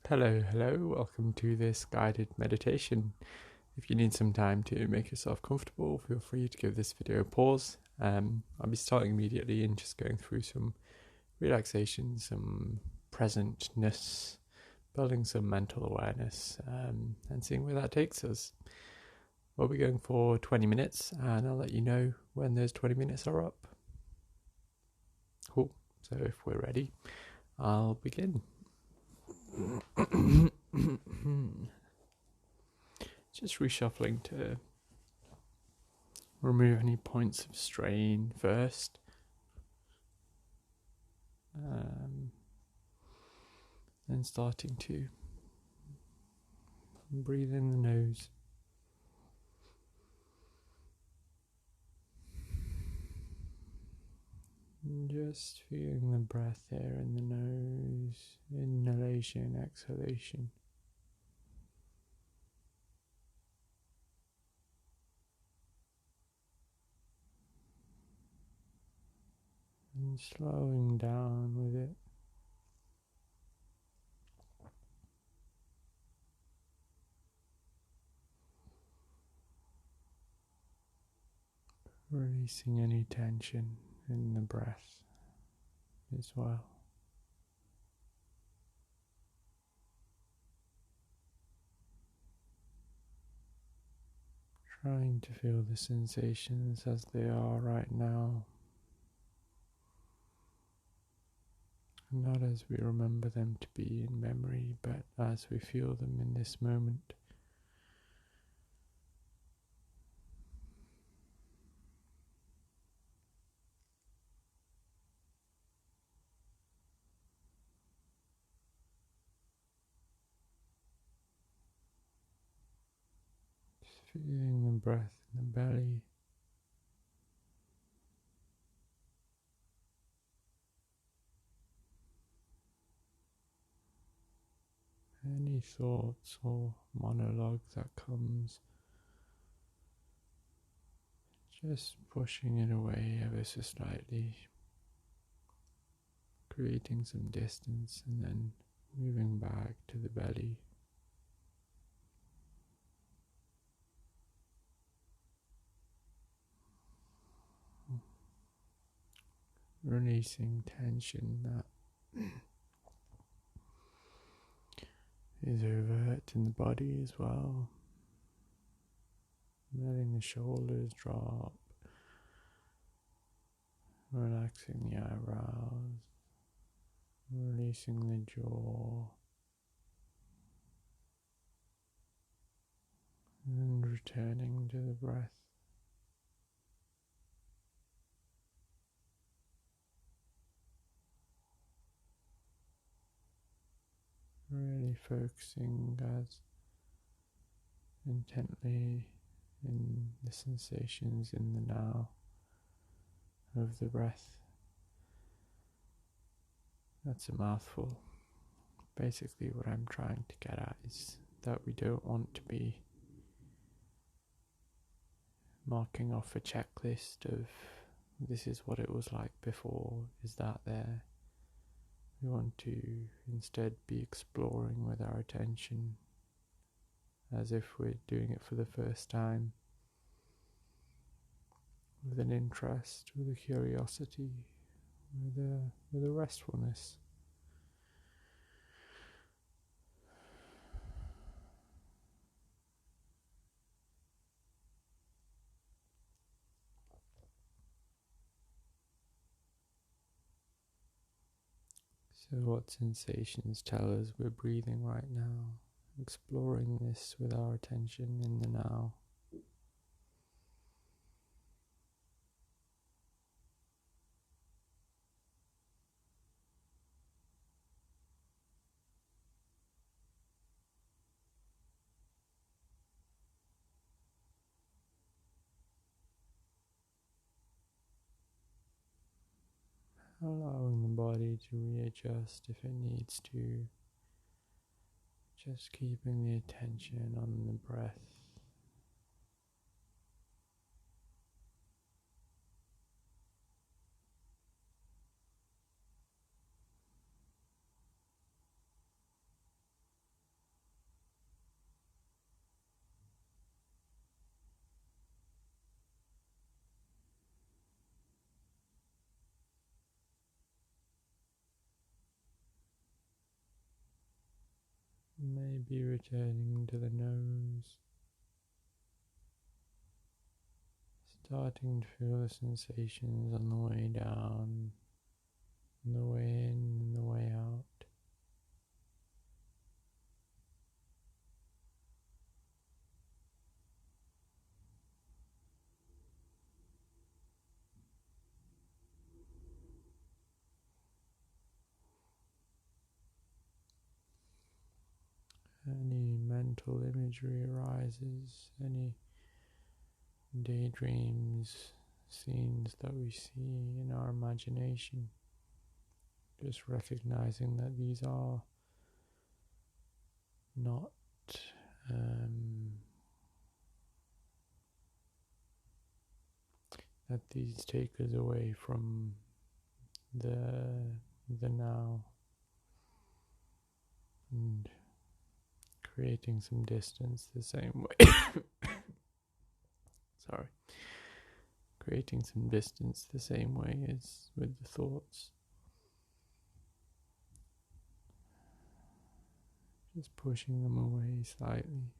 Hello, welcome to this guided meditation. If you need some time to make yourself comfortable, feel free to give this video a pause. I'll be starting immediately and just going through some relaxation, some presentness, building some mental awareness, and seeing where that takes us. We'll be going for 20 minutes, and I'll let you know when those 20 minutes are up. Cool, so if we're ready, I'll begin. Just reshuffling to remove any points of strain first. Then starting to breathe in the nose. And just feeling the breath there in the nose, inhalation, exhalation. And slowing down with it. Releasing any tension in the breath as well. Trying to feel the sensations as they are right now, not as we remember them to be in memory, but as we feel them in this moment. Feeling the breath in the belly. Any thoughts or monologue that comes, just pushing it away ever so slightly, creating some distance and then moving back to the belly. Releasing tension that is overt in the body as well. Letting the shoulders drop, relaxing the eyebrows, releasing the jaw, and returning to the breath. Really focusing as intently in the sensations in the now of the breath. That's a mouthful. Basically what I'm trying to get at is that we don't want to be marking off a checklist of this is what it was like before, is that there? We want to instead be exploring with our attention as if we're doing it for the first time, with an interest, with a curiosity, with a restfulness. So what sensations tell us we're breathing right now? Exploring this with our attention in the now. Allowing the body to readjust if it needs to. Just keeping the attention on the breath. Slowly returning to the nose. Starting to feel the sensations on the way down, on the way in and the way out. Any mental imagery arises, any daydreams, scenes that we see in our imagination, just recognizing that these are not that these take us away from the now, and creating some distance the same way. Sorry. Creating some distance the same way as with the thoughts. Just pushing them away slightly.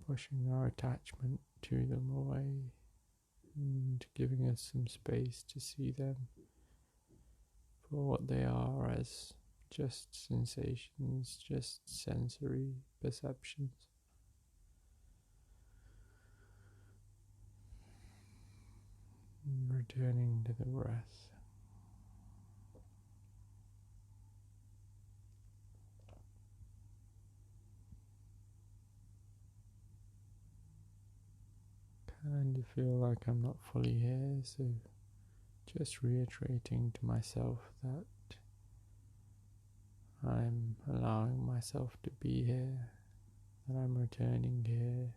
Pushing our attachment to them away and giving us some space to see them for what they are, as just sensations, just sensory perceptions. And returning to the breath. Kind of feel like I'm not fully here, so just reiterating to myself that I'm allowing myself to be here, that I'm returning here,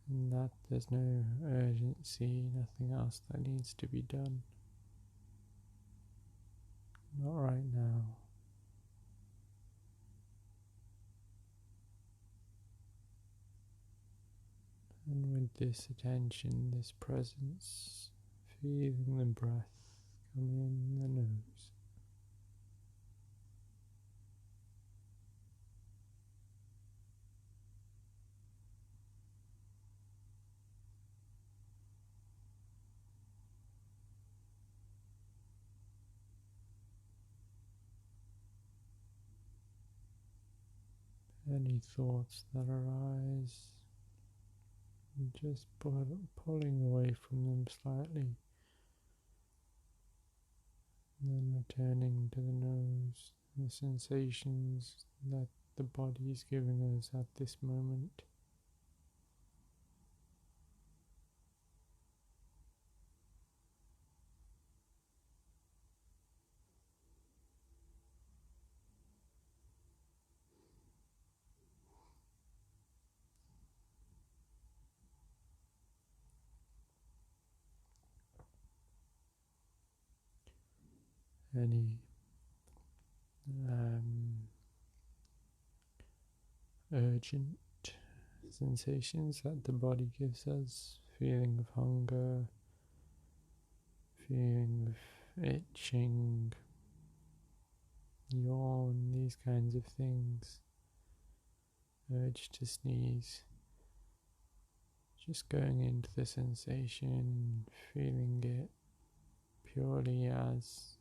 and that there's no urgency, nothing else that needs to be done. Not right now. And with this attention, this presence, feeling the breath come in the nose. Any thoughts that arise, just pulling away from them slightly, and then returning to the nose, the sensations that the body is giving us at this moment. Any urgent sensations that the body gives us, feeling of hunger, feeling of itching, yawn, these kinds of things, urge to sneeze, just going into the sensation, feeling it purely as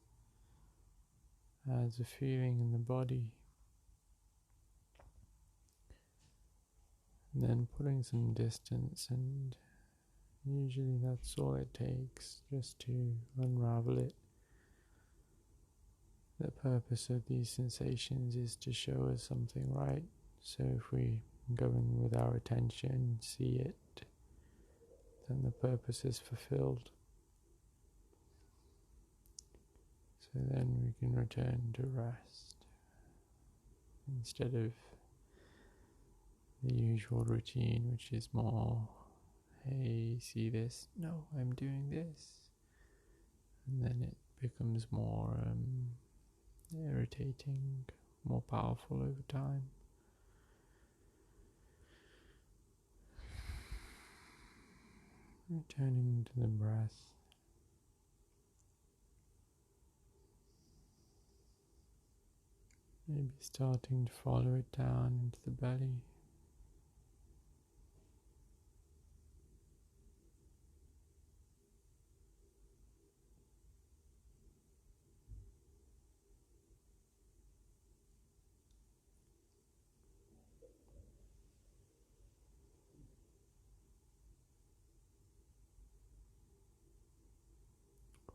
a feeling in the body, and then putting some distance, and usually that's all it takes just to unravel it. The purpose of these sensations is to show us something, right? So if we go in with our attention, see it, then the purpose is fulfilled. So then we can return to rest instead of the usual routine, which is more, hey, see this? No, I'm doing this. And then it becomes more irritating, more powerful over time. Returning to the breath. Maybe starting to follow it down into the belly.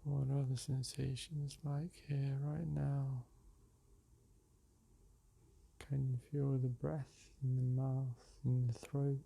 What are the sensations like here right now? Can you feel the breath in the mouth, in the throat?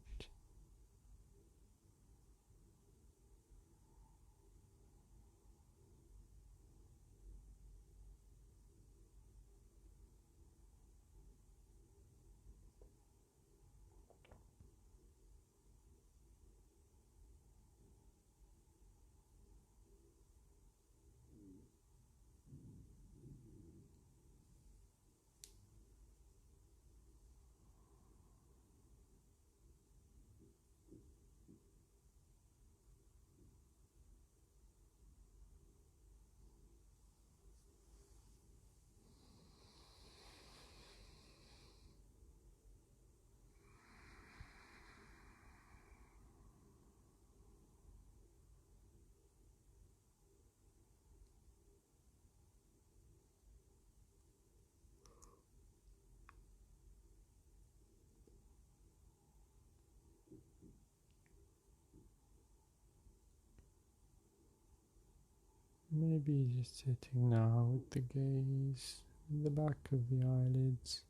Maybe just sitting now with the gaze in the back of the eyelids,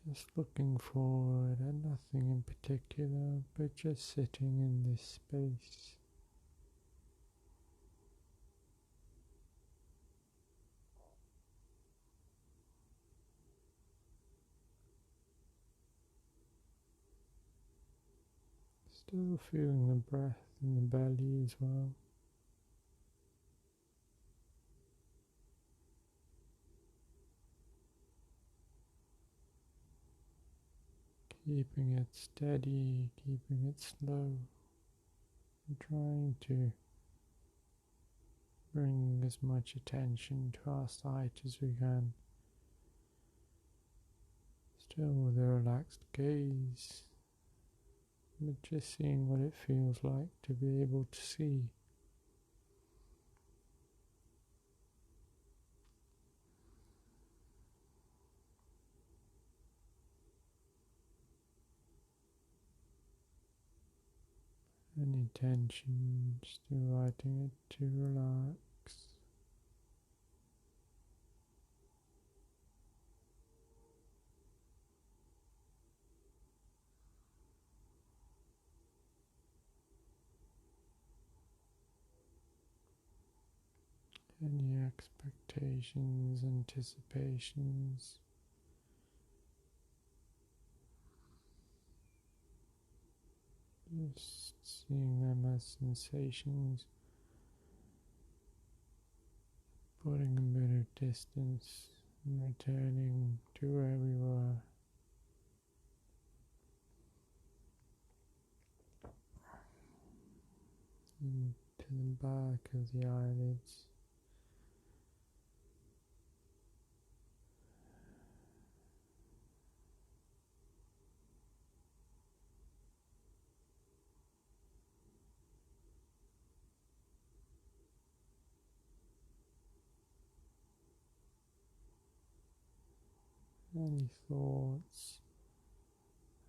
just looking forward at nothing in particular, but just sitting in this space. Still feeling the breath in the belly as well. Keeping it steady, keeping it slow, and trying to bring as much attention to our sight as we can. Still with a relaxed gaze, but just seeing what it feels like to be able to see. Any tension, just inviting it to relax. Any expectations, anticipations, just seeing them as sensations, putting a bit of distance and returning to where we were. To the back of the eyelids. Any thoughts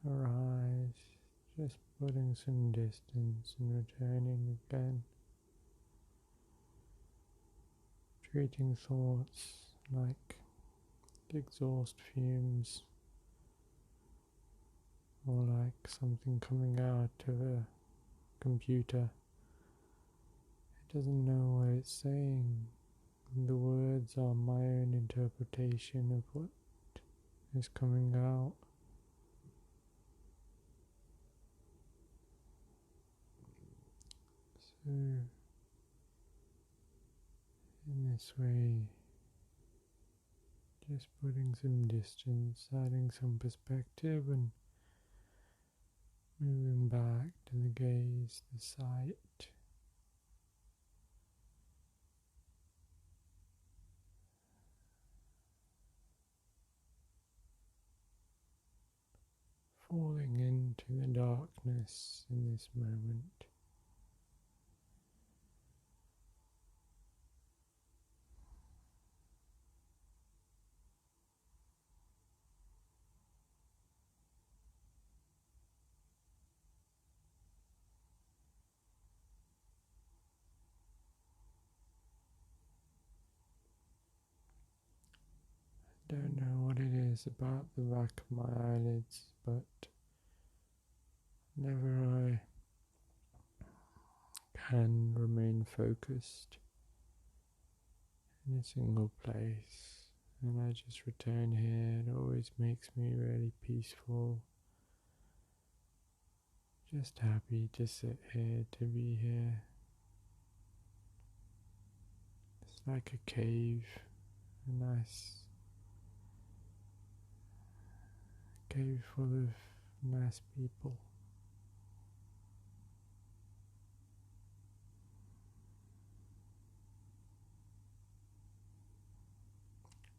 arise, just putting some distance and returning again. Treating thoughts like exhaust fumes or like something coming out of a computer. It doesn't know what it's saying. The words are my own interpretation of what is coming out. So, in this way, just putting some distance, adding some perspective, and moving back to the gaze, the sight. falling into the darkness in this moment. Don't know what it is about the back of my eyelids, but whenever I can remain focused in a single place and I just return here, it always makes me really peaceful. Just happy to sit here, to be here. It's like a cave, a nice cave full of nice people.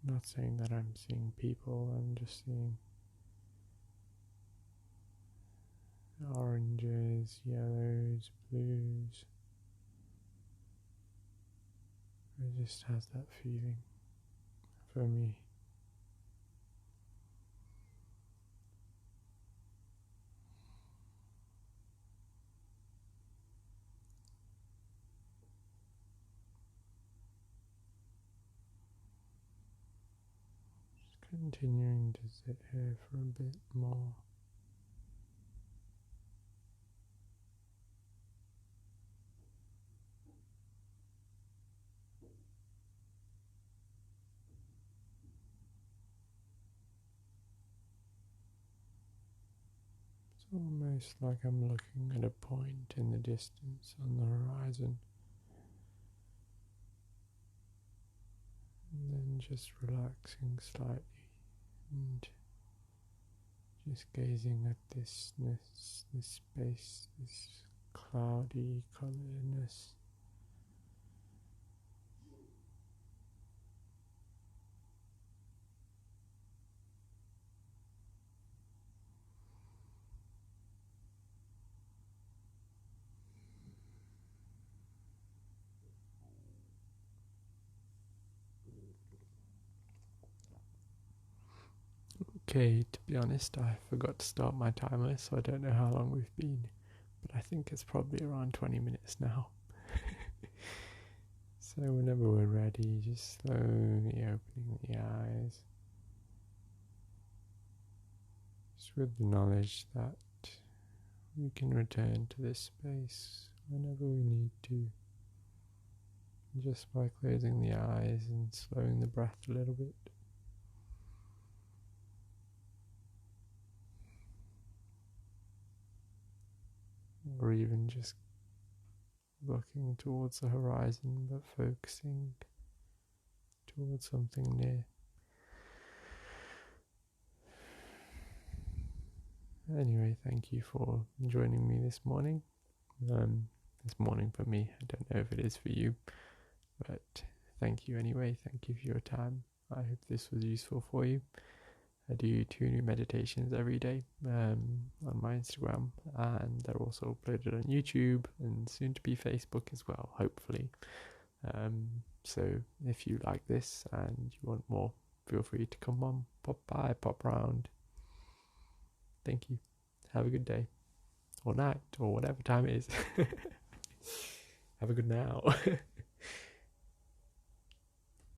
I'm not saying that I'm seeing people, I'm just seeing oranges, yellows, blues. It just has that feeling for me. Just continuing to sit here for a bit more. It's almost like I'm looking at a point in the distance on the horizon, and then just relaxing slightly and just gazing at this space, this cloudy coloredness. Okay, to be honest, I forgot to start my timer, so I don't know how long we've been, but I think it's probably around 20 minutes now. So whenever we're ready, just slowly opening the eyes, just with the knowledge that we can return to this space whenever we need to, just by closing the eyes and slowing the breath a little bit. Or even just looking towards the horizon but focusing towards something near. Anyway, thank you for joining me this morning. This morning for me, I don't know if it is for you, but thank you anyway. Thank you for your time. I hope this was useful for you. I do 2 new meditations every day on my Instagram, and they're also uploaded on YouTube and soon to be Facebook as well, hopefully. So if you like this and you want more, feel free to come on, pop by, pop round. Thank you. Have a good day, or night, or whatever time it is. Have a good now.